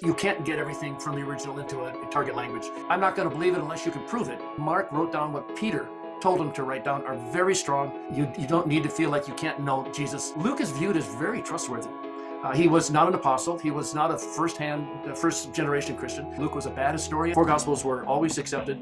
You can't get everything from the original into a target language. I'm not going to believe it unless you can prove it. Mark wrote down what Peter told him to write down are very strong. You don't need to feel like you can't know Jesus. Luke is viewed as very trustworthy. He was not an apostle. He was not a first generation Christian. Luke was a bad historian. Four Gospels were always accepted.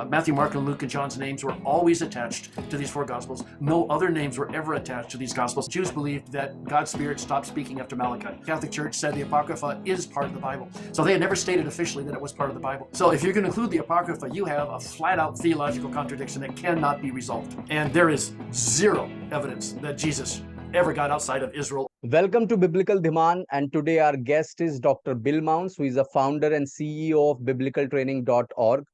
Matthew, Mark, and Luke and John's names were always attached to these four Gospels. No other names were ever attached to these Gospels. Jews believed that God's Spirit stopped speaking after Malachi. Catholic Church said the Apocrypha is part of the Bible. So they had never stated officially that it was part of the Bible. So if you're going to include the Apocrypha, you have a flat-out theological contradiction that cannot be resolved. And there is zero evidence that Jesus ever got outside of Israel. Welcome to Biblical Dhiman, and today our guest is Dr. Bill Mounce, who is a founder and CEO of biblicaltraining.org.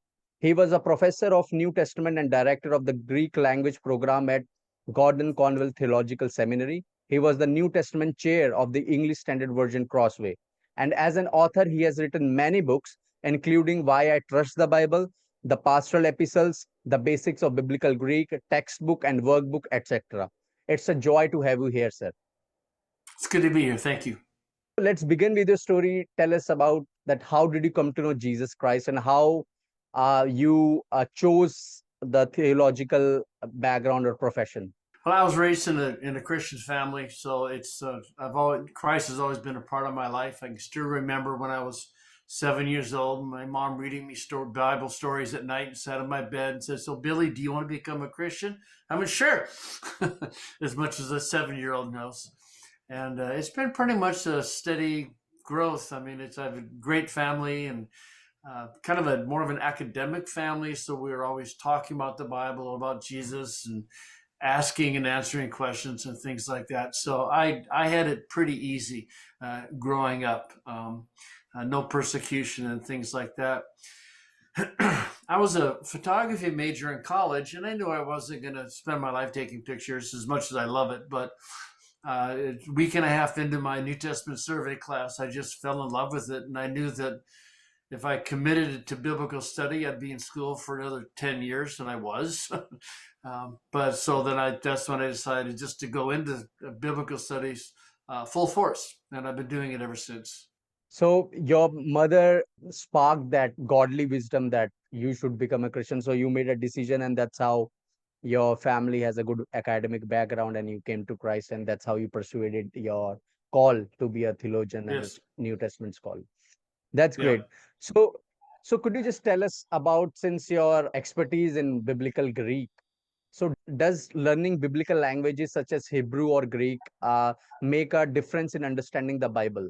He was a professor of New Testament and director of the Greek language program at Gordon-Conwell Theological Seminary. He was the New Testament chair of the English Standard Version Crossway. And as an author, he has written many books, including Why I Trust the Bible, the Pastoral Epistles, the Basics of Biblical Greek, textbook and workbook, etc. It's a joy to have you here, sir. It's good to be here. Thank you. Let's begin with your story. Tell us about that. How did you come to know Jesus Christ, and how you chose the theological background or profession? Well, I was raised in a Christian family, so it's Christ has always been a part of my life. I can still remember when I was 7 years old, my mom reading me Bible stories at night and sat in my bed and said, "So Billy, do you want to become a Christian?" I mean, sure, as much as a 7-year-old knows. And it's been pretty much a steady growth. I mean, I have a great family and kind of more of an academic family. So we were always talking about the Bible, about Jesus, and asking and answering questions and things like that. So I had it pretty easy growing up. No persecution and things like that. I was a photography major in college, and I knew I wasn't going to spend my life taking pictures as much as I love it, but a week and a half into my New Testament survey class, I just fell in love with it. And I knew that if I committed it to biblical study, I'd be in school for another 10 years, and I was. That's when I decided just to go into biblical studies full force. And I've been doing it ever since. So your mother sparked that godly wisdom that you should become a Christian. So you made a decision, and that's how your family has a good academic background, and you came to Christ, and that's how you persuaded your call to be a theologian and Yes. a New Testament scholar. That's Yeah. great. So could you just tell us about, since your expertise in biblical Greek, so does learning biblical languages such as Hebrew or Greek make a difference in understanding the Bible?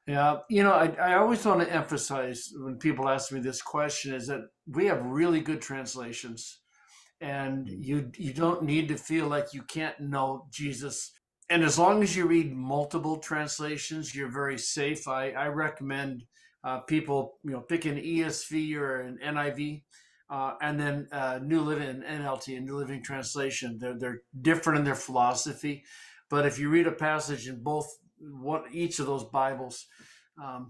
Yeah, I always want to emphasize when people ask me this question is that we have really good translations, and you don't need to feel like you can't know Jesus. And as long as you read multiple translations, you're very safe. I recommend people pick an ESV or an NIV, and then New Living NLT, and New Living Translation. They're different in their philosophy, but if you read a passage in each of those Bibles,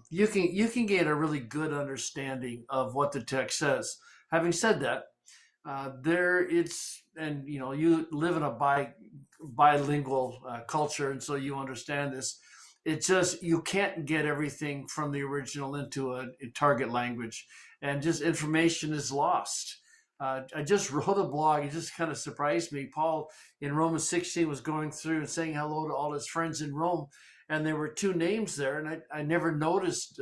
you can get a really good understanding of what the text says. Having said that, you live in a bilingual culture, and so you understand this. It's just you can't get everything from the original into a target language, and just information is lost. I just wrote a blog. It just kind of surprised me. Paul in Romans 16 was going through and saying hello to all his friends in Rome, and there were two names there, and I never noticed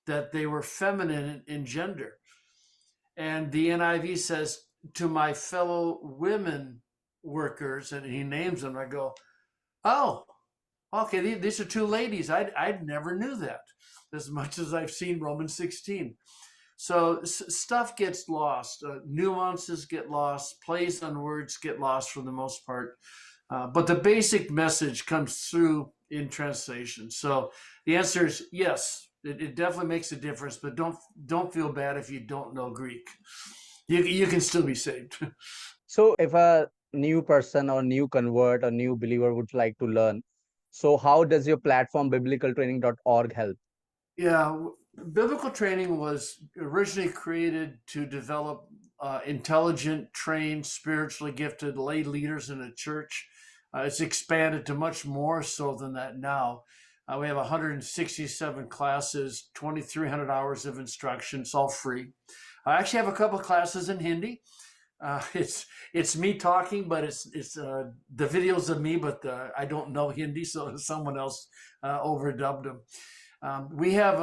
that they were feminine in gender. And the NIV says, "To my fellow women workers," and he names them. I go, "Oh, okay, these are two ladies. I never knew that, as much as I've seen Romans 16. So stuff gets lost. Nuances get lost. Plays on words get lost for the most part. But the basic message comes through in translation. So the answer is yes. It definitely makes a difference, but don't feel bad if you don't know Greek. You can still be saved. So if a new person or new convert or new believer would like to learn, so how does your platform biblicaltraining.org help? Yeah, biblical training was originally created to develop intelligent, trained, spiritually gifted lay leaders in a church. It's expanded to much more so than that now. We have 167 classes, 2,300 hours of instruction. It's all free. I actually have a couple of classes in Hindi. It's me talking, but it's the videos of me, but I don't know Hindi, so someone else overdubbed them. We have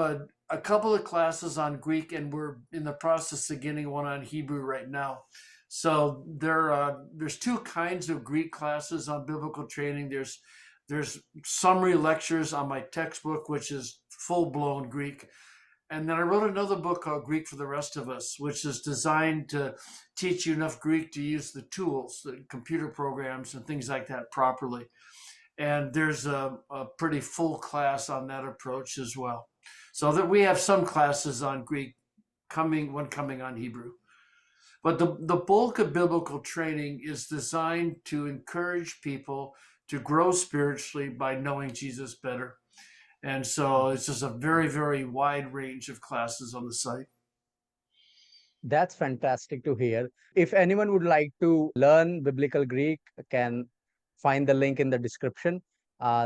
a couple of classes on Greek, and we're in the process of getting one on Hebrew right now. So there's two kinds of Greek classes on biblical training. There's summary lectures on my textbook, which is full-blown Greek. And then I wrote another book called Greek for the Rest of Us, which is designed to teach you enough Greek to use the tools, the computer programs and things like that properly. And there's a pretty full class on that approach as well. So that we have some classes on Greek coming on Hebrew. But the bulk of biblical training is designed to encourage people to grow spiritually by knowing Jesus better. And so it's just a very, very wide range of classes on the site. That's fantastic to hear. If anyone would like to learn biblical Greek, can find the link in the description.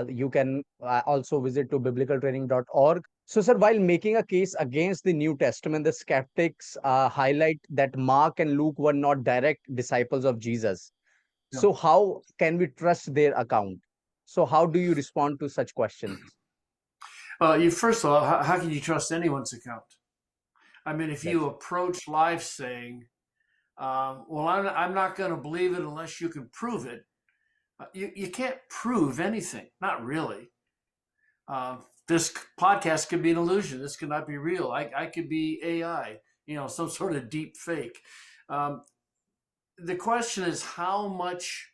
You can also visit to biblicaltraining.org. So, sir, while making a case against the New Testament, the skeptics highlight that Mark and Luke were not direct disciples of Jesus. Yeah. So how can we trust their account? So how do you respond to such questions? First of all, how can you trust anyone's account? I mean, if you approach life saying, well, I'm not going to believe it unless you can prove it, you can't prove anything. Not really. This podcast could be an illusion. This could not be real. I could be AI, some sort of deep fake. The question is how much,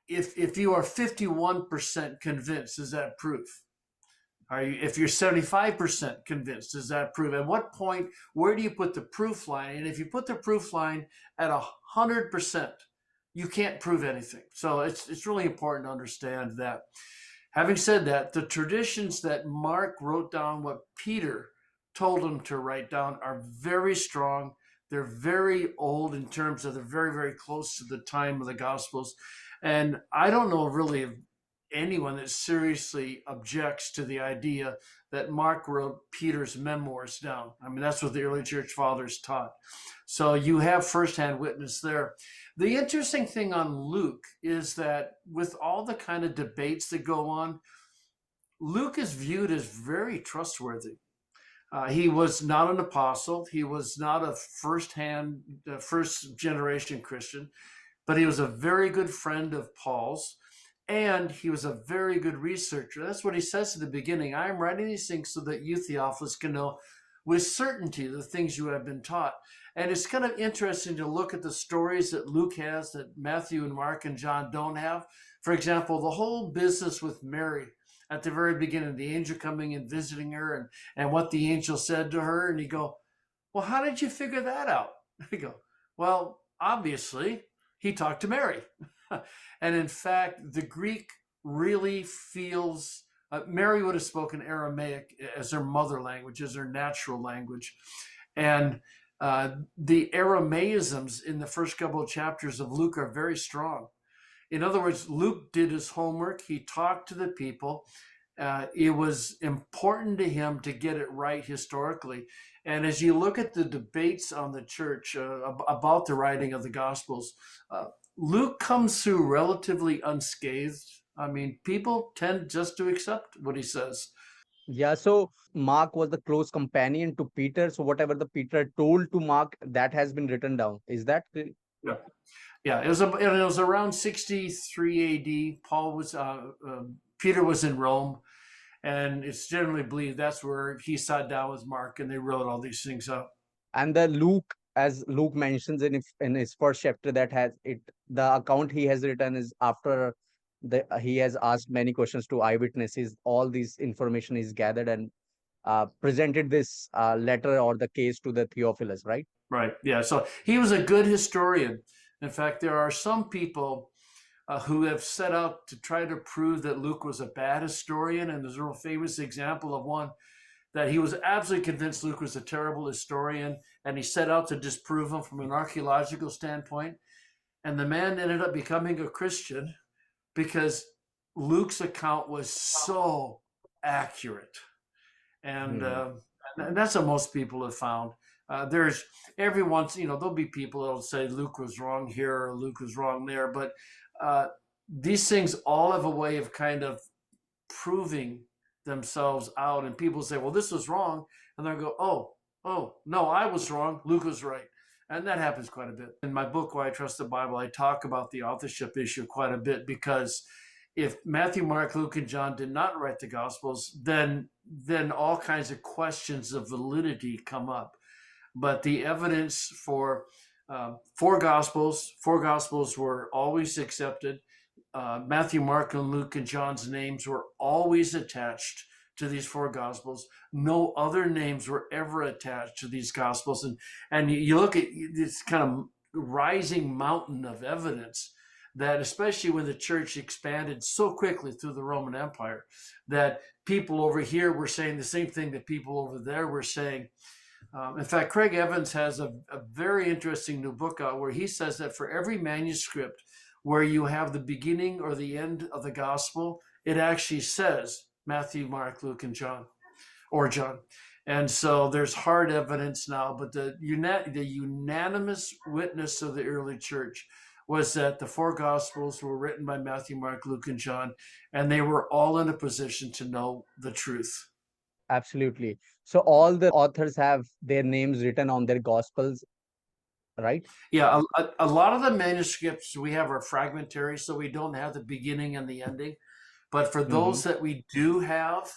if you are 51% convinced, is that proof? If you're 75% convinced, is that proof? At what point, where do you put the proof line? And if you put the proof line at 100%, you can't prove anything. So it's really important to understand that. Having said that, the traditions that Mark wrote down what Peter told him to write down are very strong. They're very old in terms of they're very, very close to the time of the Gospels. And I don't know really of anyone that seriously objects to the idea that Mark wrote Peter's memoirs down. I mean, that's what the early church fathers taught. So you have firsthand witness there. The interesting thing on Luke is that with all the kind of debates that go on, Luke is viewed as very trustworthy. He was not an apostle. He was not a first generation Christian, but he was a very good friend of Paul's, and he was a very good researcher. That's what he says at the beginning. I am writing these things so that you, Theophilus, can know with certainty the things you have been taught. And it's kind of interesting to look at the stories that Luke has that Matthew and Mark and John don't have. For example, the whole business with Mary at the very beginning, the angel coming and visiting her and what the angel said to her. And you go, well, how did you figure that out? You go, well, obviously, he talked to Mary. And in fact, the Greek really feels, Mary would have spoken Aramaic as her mother language, as her natural language. And the Aramaisms in the first couple of chapters of Luke are very strong. In other words, Luke did his homework. He talked to the people. It was important to him to get it right historically. And as you look at the debates on the church about the writing of the Gospels, Luke comes through relatively unscathed. I mean, people tend just to accept what he says. Yeah, so Mark was the close companion to Peter. So whatever the Peter told to Mark, that has been written down. Is that? Yeah. Yeah, it was around 63 AD. Peter was in Rome, and it's generally believed that's where he sat down with Mark and they wrote all these things up. And the Luke, as Luke mentions in his first chapter, that has it, the account he has written is after he has asked many questions to eyewitnesses. All this information is gathered and presented this letter or the case to the Theophilus, right? Right. Yeah. So he was a good historian. In fact, there are some people who have set out to try to prove that Luke was a bad historian. And there's a real famous example of one that he was absolutely convinced Luke was a terrible historian, and he set out to disprove him from an archaeological standpoint. And the man ended up becoming a Christian because Luke's account was so accurate. And Hmm. that's what most people have found. There's every once, there'll be people that'll say Luke was wrong here or Luke was wrong there, but uh, these things all have a way of kind of proving themselves out. And people say, well, this was wrong. And they'll go, oh, no, I was wrong. Luke was right. And that happens quite a bit. In my book, Why I Trust the Bible, I talk about the authorship issue quite a bit, because if Matthew, Mark, Luke, and John did not write the Gospels, then all kinds of questions of validity come up. But the evidence for four Gospels were always accepted. Matthew, Mark, and Luke, and John's names were always attached to these four Gospels. No other names were ever attached to these Gospels. And you look at this kind of rising mountain of evidence that, especially when the church expanded so quickly through the Roman Empire, that people over here were saying the same thing that people over there were saying. In fact, Craig Evans has a very interesting new book out where he says that for every manuscript where you have the beginning or the end of the gospel, it actually says Matthew, Mark, Luke, and John, or John. And so there's hard evidence now, but the unanimous witness of the early church was that the four gospels were written by Matthew, Mark, Luke, and John, and they were all in a position to know the truth. Absolutely. So all the authors have their names written on their gospels, right? Yeah, a lot of the manuscripts we have are fragmentary, so we don't have the beginning and the ending. But for Hmm. those that we do have,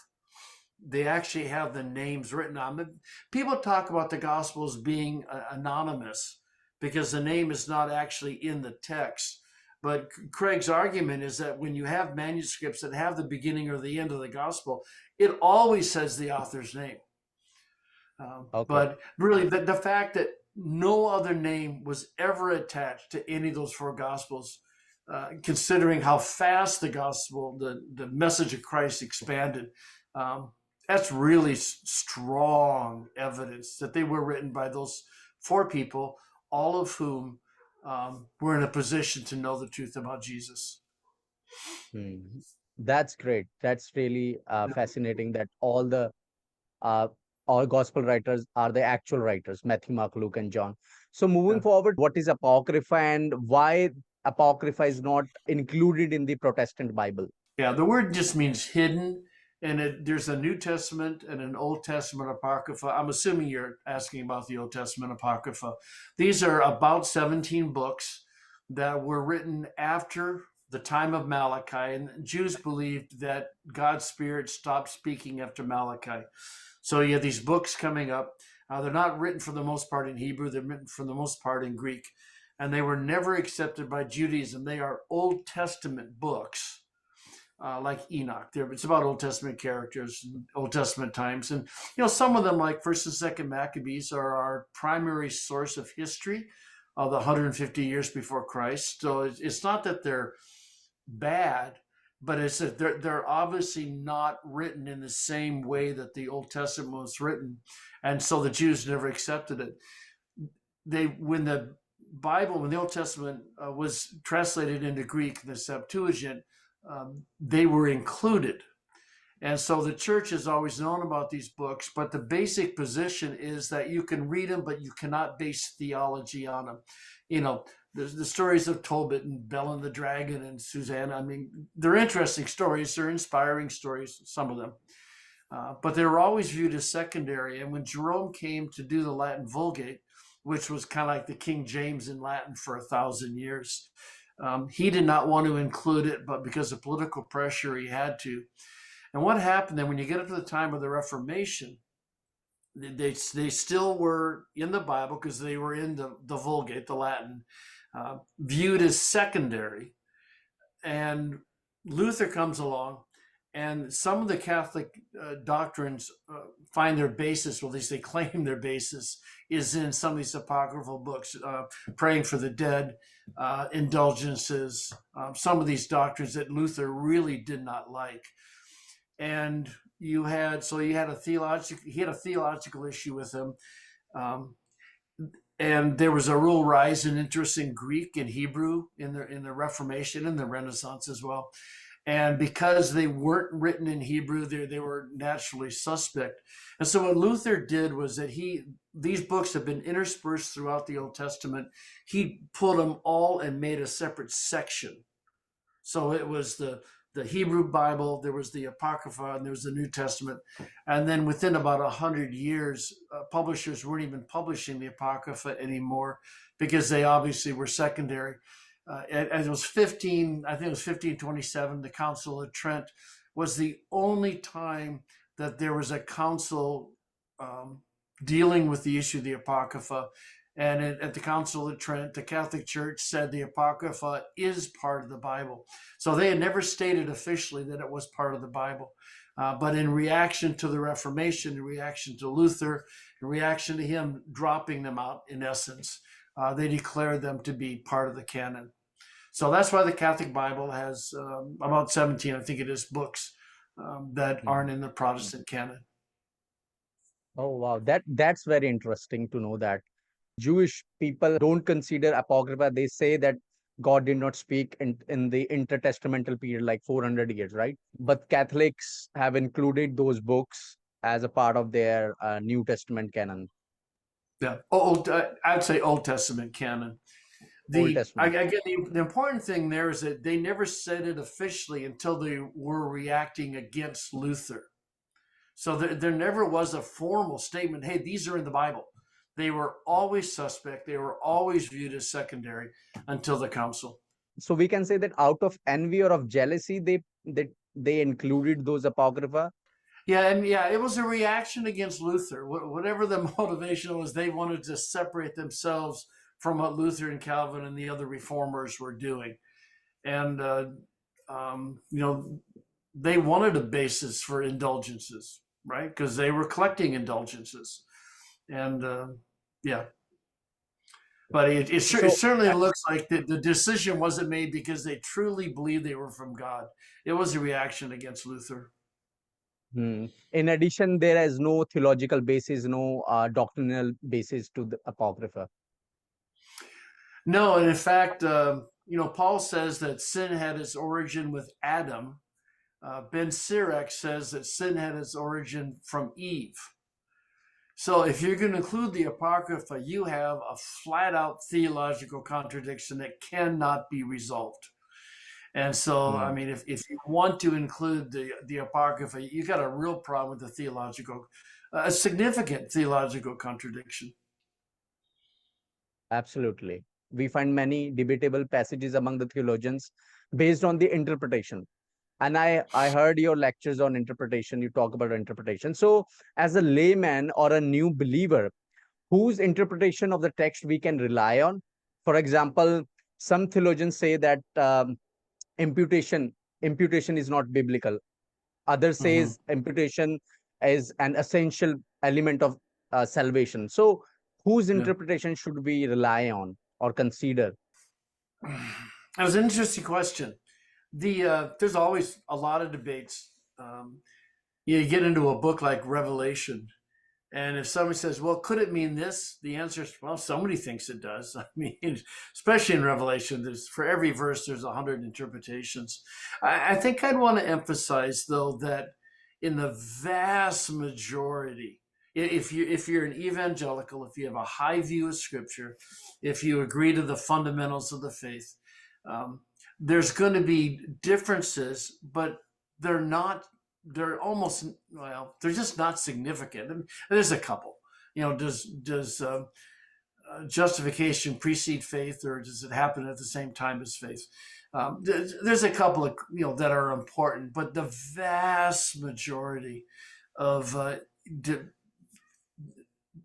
they actually have the names written on them. People talk about the Gospels being anonymous because the name is not actually in the text. But Craig's argument is that when you have manuscripts that have the beginning or the end of the Gospel, it always says the author's name. Okay. But really, the fact that no other name was ever attached to any of those four Gospels, considering how fast the gospel, the message of Christ expanded, um, that's really strong evidence that they were written by those four people, all of whom were in a position to know the truth about Jesus. Hmm. That's great. That's really fascinating that uh, all gospel writers are the actual writers, Matthew, Mark, Luke, and John. So moving Yeah. forward, what is Apocrypha and why Apocrypha is not included in the Protestant Bible? Yeah, the word just means hidden, and there's a New Testament and an Old Testament Apocrypha. I'm assuming you're asking about the Old Testament Apocrypha. These are about 17 books that were written after the time of Malachi, and Jews believed that God's Spirit stopped speaking after Malachi. So you have these books coming up. They're not written for the most part in Hebrew, they're written for the most part in Greek, and they were never accepted by Judaism. They are Old Testament books like Enoch. It's about Old Testament characters, Old Testament times, and some of them, like First and Second Maccabees, are our primary source of history of the 150 years before Christ. So it's not that they're bad, but it's that they're obviously not written in the same way that the Old Testament was written, and so the Jews never accepted it. When the Old Testament was translated into Greek, the Septuagint, they were included. And so the church has always known about these books, but the basic position is that you can read them, but you cannot base theology on them. You know, the stories of Tobit and Bell and the Dragon and Susanna, I mean, they're interesting stories. They're inspiring stories, some of them. But they were always viewed as secondary. And when Jerome came to do the Latin Vulgate, which was kind of like the King James in Latin for 1,000 years, he did not want to include it, but because of political pressure, he had to. And what happened then when you get up to the time of the Reformation, they still were in the Bible because they were in the Vulgate, the Latin, viewed as secondary. And Luther comes along, and some of the Catholic doctrines find their basis, or at least they claim their basis, is in some of these apocryphal books, praying for the dead, indulgences, some of these doctrines that Luther really did not like. And he had a theological issue with him. Um, and there was a real rise in interest in Greek and Hebrew in the Reformation and the Renaissance as well. And because they weren't written in Hebrew, they were naturally suspect. And so what Luther did was that these books have been interspersed throughout the Old Testament. He pulled them all and made a separate section. So it was the Hebrew Bible, there was the Apocrypha, and there was the New Testament. And then within about 100 years, publishers weren't even publishing the Apocrypha anymore because they obviously were secondary. And it was I think it was 1527, the Council of Trent was the only time that there was a council dealing with the issue of the Apocrypha. And at the Council of Trent, the Catholic Church said the Apocrypha is part of the Bible. So they had never stated officially that it was part of the Bible. But in reaction to the Reformation, in reaction to Luther, in reaction to him dropping them out, in essence, they declared them to be part of the canon. So that's why the Catholic Bible has about 17, I think it is, books that aren't in the Protestant canon. Oh, wow. That's very interesting to know that Jewish people don't consider Apocrypha. They say that God did not speak in the intertestamental period, like 400 years, right? But Catholics have included those books as a part of their New Testament canon, Yeah, I'd say Old Testament canon. Old I Testament. get the important thing there is that they never said it officially until they were reacting against Luther. So there never was a formal statement, hey, these are in the Bible. They were always suspect. They were always viewed as secondary until the council. So we can say that out of envy or of jealousy, they included those Apocrypha. Yeah, and yeah, it was a reaction against Luther. Whatever the motivation was, they wanted to separate themselves from what Luther and Calvin and the other reformers were doing. And, they wanted a basis for indulgences, right? Because they were collecting indulgences. And yeah, but it So certainly looks like the decision wasn't made because they truly believed they were from God. It was a reaction against Luther. in addition, there is no theological basis, no doctrinal basis to the Apocrypha. No, and in fact, Paul says that sin had its origin with Adam. Ben Sirach says that sin had its origin from Eve. So if you're going to include the Apocrypha, you have a flat out theological contradiction that cannot be resolved. And so, I Hmm. mean, if you want to include the Apocrypha, you got a real problem with the a significant theological contradiction. Absolutely. We find many debatable passages among the theologians based on the interpretation. And I heard your lectures on interpretation. You talk about interpretation. So, as a layman or a new believer, whose interpretation of the text we can rely on? For example, some theologians say that imputation is not biblical. Others Mm-hmm. says imputation is an essential element of salvation. So, whose Yeah. interpretation should we rely on or consider? That was an interesting question. There's always a lot of debates. You get into a book like Revelation, and if somebody says, "Well, could it mean this?" The answer is, "Well, somebody thinks it does." I mean, especially in Revelation, there's for every verse there's 100 interpretations. I think I'd want to emphasize though that in the vast majority, if you're an evangelical, if you have a high view of Scripture, if you agree to the fundamentals of the faith, um, there's going to be differences, but they're not. They're almost they're just not significant. I mean, there's a couple. Does justification precede faith, or does it happen at the same time as faith? There's a couple of that are important, but the vast majority of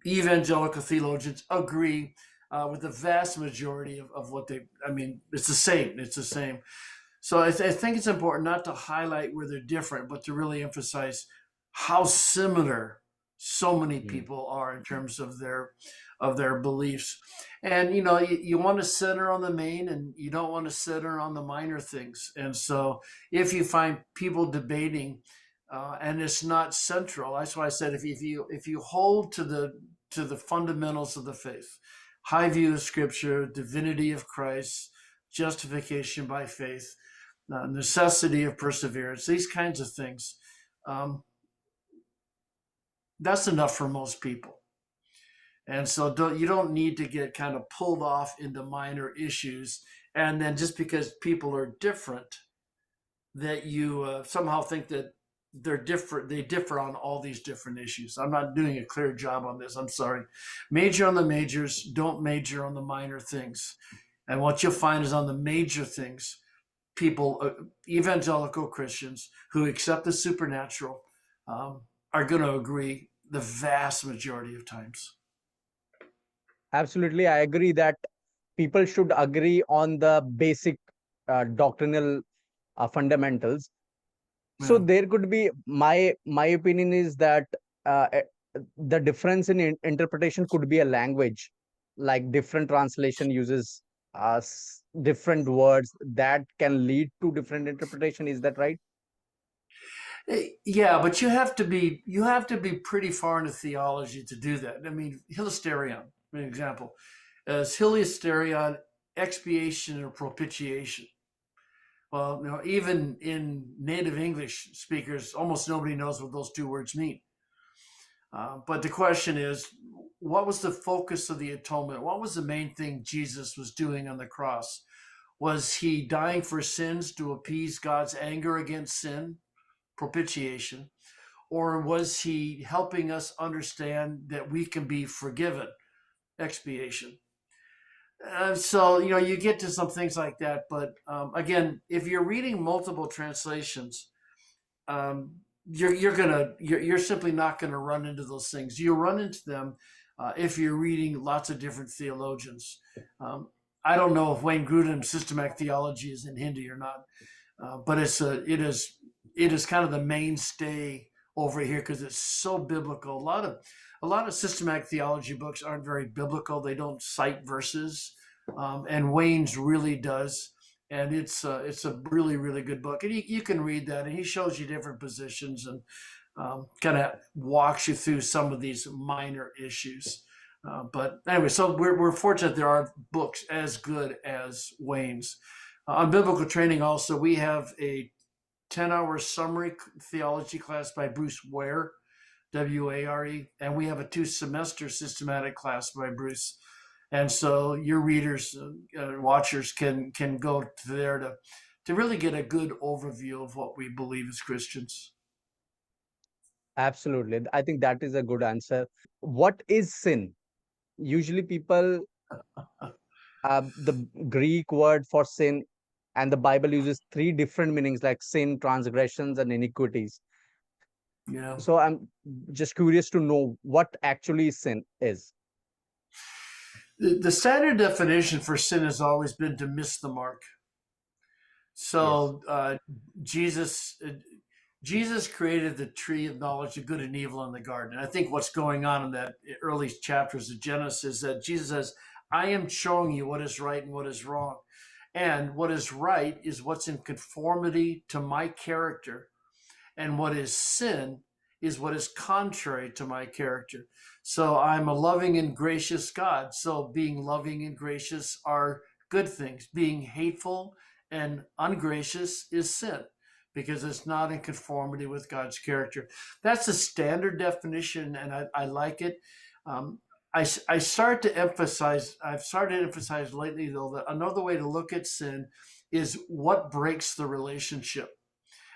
evangelical theologians agree with the vast majority of what they. I mean, it's the same. It's the same. So I think it's important not to highlight where they're different, but to really emphasize how similar so many Hmm. people are in terms of their beliefs. And you want to center on the main, and you don't want to center on the minor things. And so if you find people debating, and it's not central, that's why I said if you hold to the fundamentals of the faith, high view of Scripture, divinity of Christ, justification by faith, necessity of perseverance, these kinds of things. Um, that's enough for most people. And so you don't need to get kind of pulled off into minor issues. And then just because people are different, that you somehow think that they're different, they differ on all these different issues. I'm not doing a clear job on this. I'm sorry. Major on the majors, don't major on the minor things. And what you'll find is on the major things, people, evangelical Christians who accept the supernatural, are going to agree the vast majority of times. Absolutely, I agree that people should agree on the basic doctrinal fundamentals. So Yeah. there could be, my opinion is that the difference in interpretation could be a language, like different translation uses different words that can lead to different interpretation. Is that right? Yeah, but you have to be pretty far into theology to do that. I mean, hilasterion, an example, as hilasterion, expiation or propitiation. Well, even in native English speakers, almost nobody knows what those two words mean. But the question is, what was the focus of the atonement? What was the main thing Jesus was doing on the cross? Was he dying for sins to appease God's anger against sin, propitiation? Or was he helping us understand that we can be forgiven, expiation? So, you get to some things like that. But again, if you're reading multiple translations, um, you're simply not gonna run into those things. You run into them if you're reading lots of different theologians. Um, I don't know if Wayne Grudem's systematic theology is in Hindi or not, but it is kind of the mainstay over here because it's so biblical. A lot of systematic theology books aren't very biblical. They don't cite verses, and Wayne's really does, and it's a really really good book, and you can read that, and he shows you different positions and kind of walks you through some of these minor issues. But anyway, so we're fortunate there are books as good as Wayne's. On biblical training, also, we have a 10-hour summary theology class by Bruce Ware, Ware, and we have a 2-semester systematic class by Bruce. And so your readers, watchers can go to there to really get a good overview of what we believe as Christians. Absolutely, I think that is a good answer. What is sin? Usually people, the Greek word for sin and the Bible uses three different meanings like sin, transgressions, and iniquities. Yeah. So I'm just curious to know what actually sin is. The standard definition for sin has always been to miss the mark. Yes, So Jesus Jesus created the tree of knowledge of good and evil in the garden. And I think what's going on in that early chapters of Genesis is that Jesus says, I am showing you what is right and what is wrong. And what is right is what's in conformity to my character, and what is sin is what is contrary to my character. So I'm a loving and gracious God. So being loving and gracious are good things. Being hateful and ungracious is sin because it's not in conformity with God's character. That's the standard definition, and I like it. Um, I start to emphasize, I've started to emphasize lately, though, that another way to look at sin is what breaks the relationship.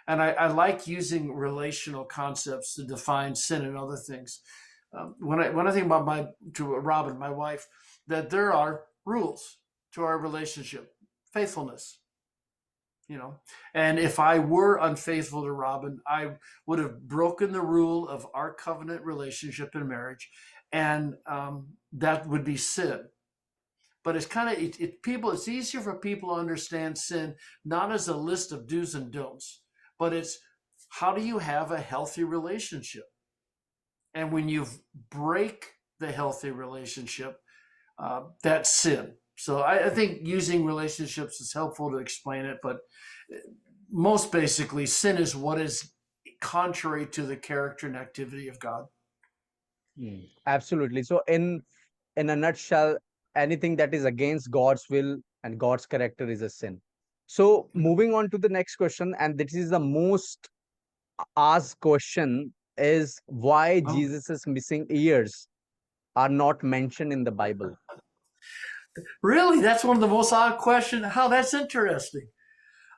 And I like using relational concepts to define sin and other things. When I think about to Robin, my wife, that there are rules to our relationship, faithfulness, and if I were unfaithful to Robin, I would have broken the rule of our covenant relationship in marriage, and that would be sin. But it's kind of people. It's easier for people to understand sin not as a list of do's and don'ts, but it's how do you have a healthy relationship? And when you break the healthy relationship, that's sin. So I think using relationships is helpful to explain it, but most basically, sin is what is contrary to the character and activity of God. absolutely. So in a nutshell, anything that is against God's will and God's character is a sin. So moving on to the next question, and this is the most asked question, is why Oh, Jesus's missing ears are not mentioned in the Bible. really? That's one of the most odd questions. How that's interesting.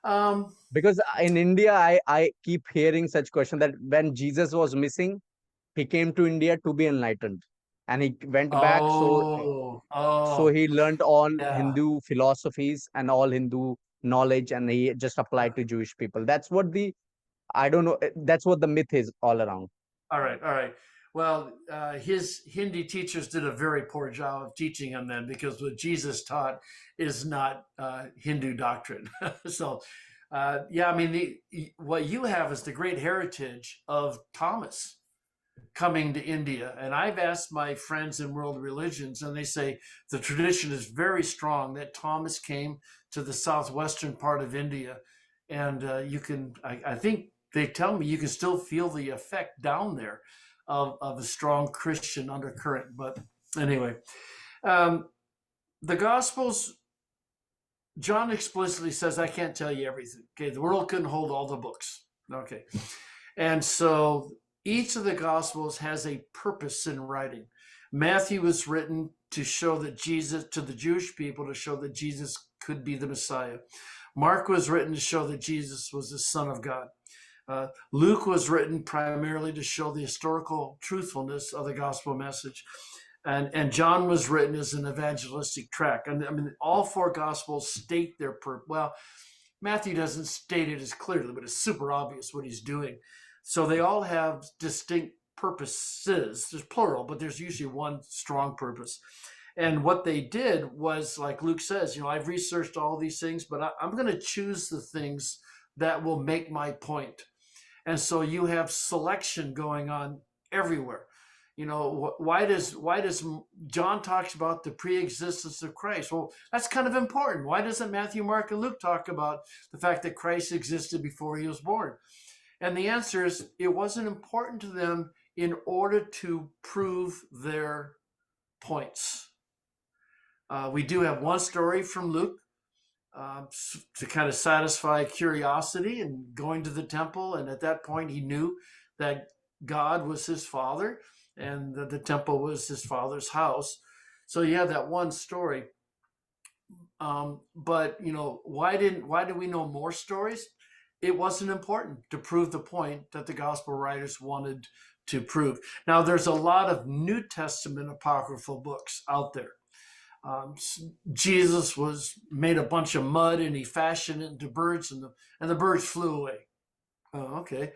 Um, Because in India, I keep hearing such question that when Jesus was missing, he came to India to be enlightened, and he went back. So oh, he learned all yeah. Hindu philosophies and all Hindu knowledge, and he just applied to Jewish people. That's what the I don't know. That's what the myth is all around. All right, all right. Well, his Hindi teachers did a very poor job of teaching him then, because what Jesus taught is not Hindu doctrine. So, yeah, I mean, what you have is the great heritage of Thomas coming to India. And I've asked my friends in world religions, and they say the tradition is very strong that Thomas came to the southwestern part of India. And I think they tell me you can still feel the effect down there of a strong Christian undercurrent. But anyway, um, the Gospels, John explicitly says, I can't tell you everything. Okay, the world couldn't hold all the books. Okay. And so each of the Gospels has a purpose in writing. Matthew was written to show that Jesus, to the Jewish people, to show that Jesus could be the Messiah. Mark was written to show that Jesus was the Son of God. Luke was written primarily to show the historical truthfulness of the gospel message. And John was written as an evangelistic tract. And I mean, all four gospels state their purpose. Well, Matthew doesn't state it as clearly, but it's super obvious what he's doing. So they all have distinct purposes. There's plural, but there's usually one strong purpose. And what they did was, like Luke says, I've researched all these things, but I'm going to choose the things that will make my point. And so you have selection going on everywhere. Why does John talks about the pre-existence of Christ? Well, that's kind of important. Why doesn't Matthew, Mark, and Luke talk about the fact that Christ existed before he was born? And the answer is it wasn't important to them in order to prove their points. We do have one story from Luke to kind of satisfy curiosity and going to the temple. And at that point, he knew that God was his father and that the temple was his father's house. So you have that one story. But why do we know more stories? It wasn't important to prove the point that the gospel writers wanted to prove. Now, there's a lot of New Testament apocryphal books out there. Jesus was made a bunch of mud and he fashioned it into birds, and the birds flew away. Oh, okay.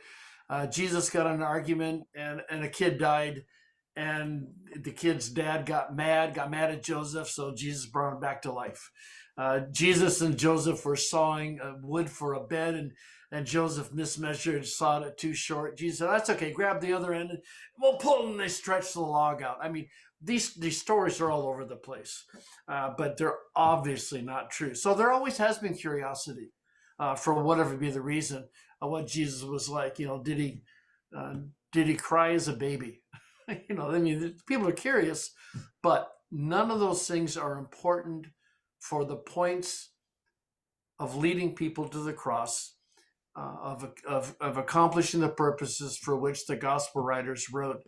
Jesus got in an argument and a kid died, and the kid's dad got mad at Joseph, so Jesus brought him back to life. Jesus and Joseph were sawing wood for a bed, and Joseph mismeasured, sawed it too short. Jesus said, "That's okay. Grab the other end, and we'll pull." And they stretched the log out. I mean, these stories are all over the place, but they're obviously not true. So there always has been curiosity, for whatever be the reason, of what Jesus was like. Did he cry as a baby? I mean, people are curious, but none of those things are important for the points of leading people to the cross, of accomplishing the purposes for which the gospel writers wrote.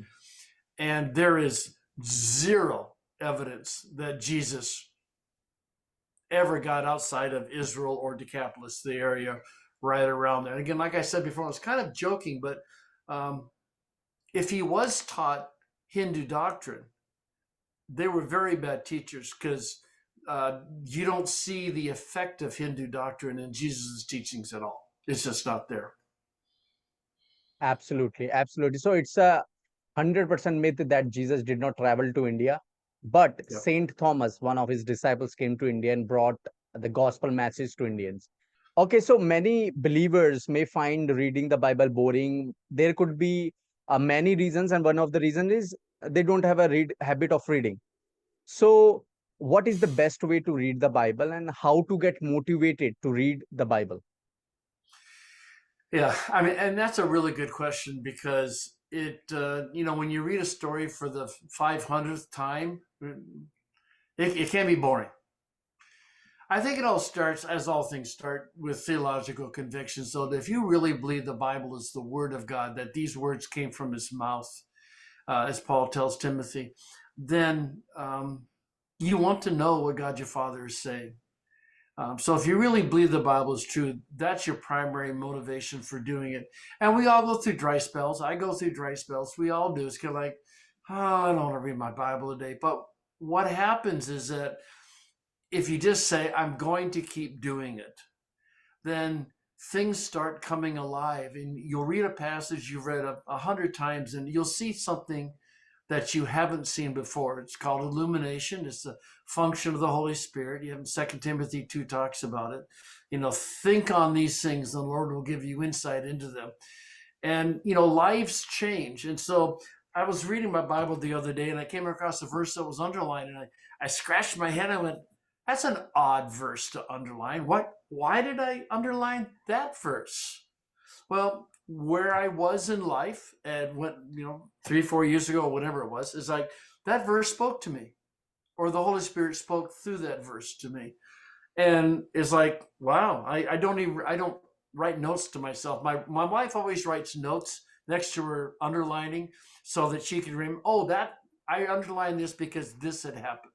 And there is zero evidence that Jesus ever got outside of Israel or Decapolis, the area right around there. And again, like I said before, I was kind of joking, but if he was taught Hindu doctrine, they were very bad teachers, because you don't see the effect of Hindu doctrine in Jesus' teachings at all. It's just not there. Absolutely, absolutely. So it's a 100% myth that Jesus did not travel to India, but Yeah. Saint Thomas, one of his disciples, came to India and brought the gospel message to Indians. Okay, so many believers may find reading the Bible boring. There could be many reasons, and one of the reasons is they don't have a habit of reading. So, what is the best way to read the Bible, and how to get motivated to read the Bible? Yeah, I mean, and that's a really good question, because when you read a story for the 500th time, it can be boring. I think it all starts, as all things start, with theological conviction. So if you really believe the Bible is the Word of God, that these words came from His mouth, as Paul tells Timothy, then you want to know what God your Father is saying. So if you really believe the Bible is true, that's your primary motivation for doing it. And we all go through dry spells. I go through dry spells. We all do. It's kind of like, oh, I don't want to read my Bible today. But what happens is that if you just say, I'm going to keep doing it, then things start coming alive. And you'll read a passage you've read 100 times, and you'll see something that you haven't seen before. It's called illumination. It's the function of the Holy Spirit. You have 2 Timothy 2 talks about it. Think on these things, the Lord will give you insight into them. And, lives change. And so I was reading my Bible the other day, and I came across a verse that was underlined, and I scratched my head. I went, that's an odd verse to underline. Why did I underline that verse? Well, where I was in life and what, 3-4 years ago, whatever it was, is like that verse spoke to me, or the Holy Spirit spoke through that verse to me. And it's like, wow, I don't write notes to myself. My wife always writes notes next to her underlining so that she can remember, that I underlined this because this had happened.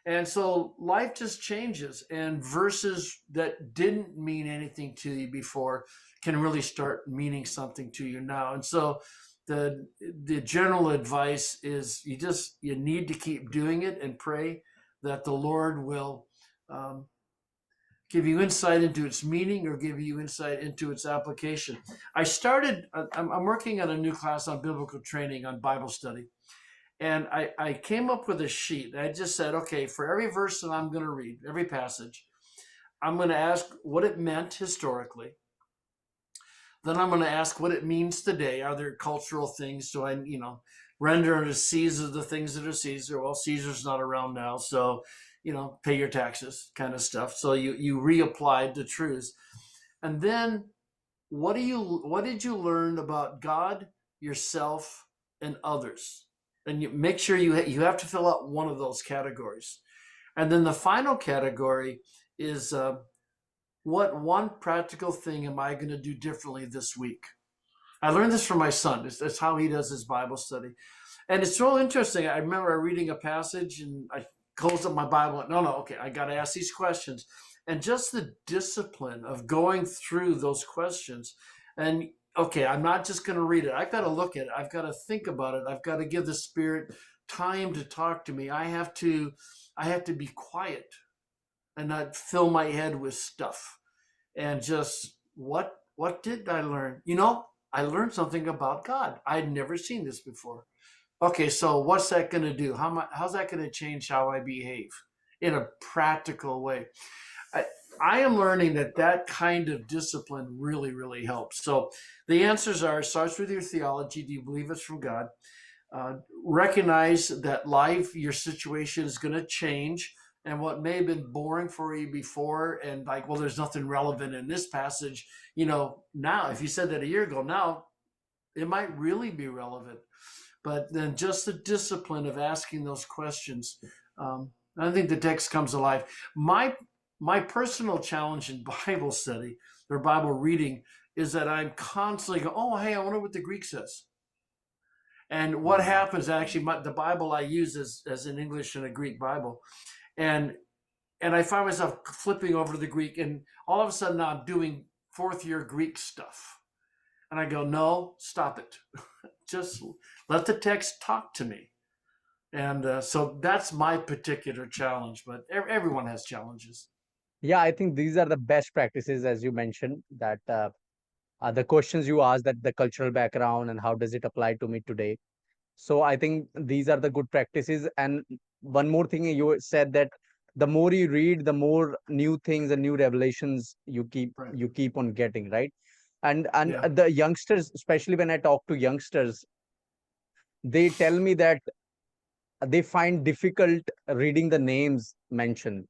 And so life just changes, and verses that didn't mean anything to you before can really start meaning something to you now. And so the general advice is you need to keep doing it and pray that the Lord will give you insight into its meaning or give you insight into its application. I'm working on a new class on biblical training on Bible study. And I came up with a sheet. I just said, okay, for every verse that I'm going to read, every passage, I'm going to ask what it meant historically. Then I'm going to ask what it means today. Are there cultural things? Do I, render unto Caesar the things that are Caesar? Well, Caesar's not around now, so, pay your taxes kind of stuff. So you reapplied the truths. And then what did you learn about God, yourself, and others? And you make sure you have to fill out one of those categories. And then the final category is what one practical thing am I going to do differently this week? I learned this from my son. That's how he does his Bible study. And it's real interesting. I remember reading a passage and I closed up my Bible. And, okay, I got to ask these questions. And just the discipline of going through those questions. And okay, I'm not just going to read it. I've got to look at it. I've got to think about it. I've got to give the Spirit time to talk to me. I have to be quiet and not fill my head with stuff. And just what did I learn? I learned something about God. I'd never seen this before. Okay, so what's that going to do? How's that going to change how I behave in a practical way? I am learning that kind of discipline really, really helps. So the answers are, it starts with your theology. Do you believe it's from God? Recognize that life, your situation is going to change. And what may have been boring for you before and like, well, there's nothing relevant in this passage, now, if you said that a year ago, now it might really be relevant. But then just the discipline of asking those questions, I think the text comes alive. My personal challenge in Bible study or Bible reading is that I'm constantly going, oh, hey, I wonder what the Greek says. And what happens actually, the Bible I use as an English and a Greek Bible. And I find myself flipping over to the Greek, and all of a sudden now I'm doing fourth year Greek stuff. And I go, no, stop it. Just let the text talk to me. And so that's my particular challenge, but everyone has challenges. Yeah, I think these are the best practices, as you mentioned, that the questions you ask, that the cultural background and how does it apply to me today. So I think these are the good practices. And one more thing, you said that the more you read, the more new things and new revelations you keep on getting, right? And Yeah. the youngsters, especially when I talk to youngsters, they tell me that they find difficult reading the names mentioned.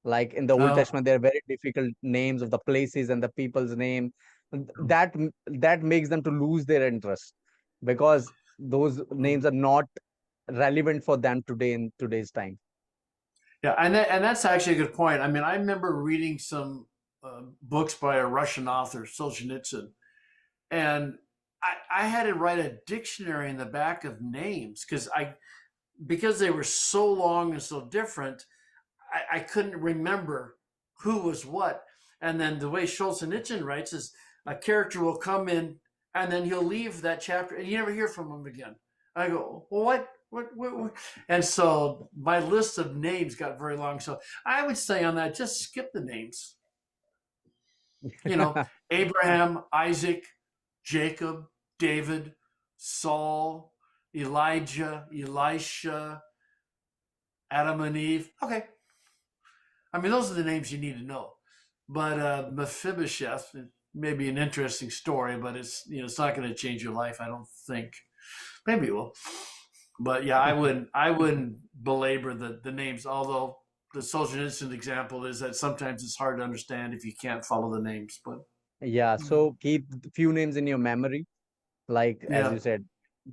Like in the Old Oh, Testament, there are very difficult names of the places and the people's name. That makes them to lose their interest because those names are not relevant for them today in today's time. Yeah, and that's actually a good point. I mean, I remember reading some books by a Russian author, Solzhenitsyn, and I had to write a dictionary in the back of names because they were so long and so different. I couldn't remember who was what. And then the way Solzhenitsyn writes is a character will come in and then he'll leave that chapter and you never hear from him again. I go, well, what? And so my list of names got very long. So I would say on that, just skip the names. You know, Abraham, Isaac, Jacob, David, Saul, Elijah, Elisha, Adam and Eve. Okay. I mean, those are the names you need to know. But Mephibosheth may be an interesting story, but it's not going to change your life. I don't think. Maybe it will. But yeah, I wouldn't belabor the names. Although the Solzhenitsyn example is that sometimes it's hard to understand if you can't follow the names. But Yeah, so keep few names in your memory, like as yeah, you said,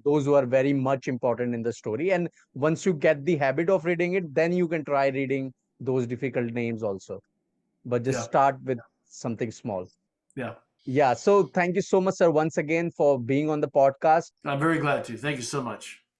those who are very much important in the story. And once you get the habit of reading it, then you can try reading those difficult names also. But just yeah, start with something small. yeah. Yeah, so thank you so much, sir, once again for being on the podcast. I'm very glad to. Thank you so much.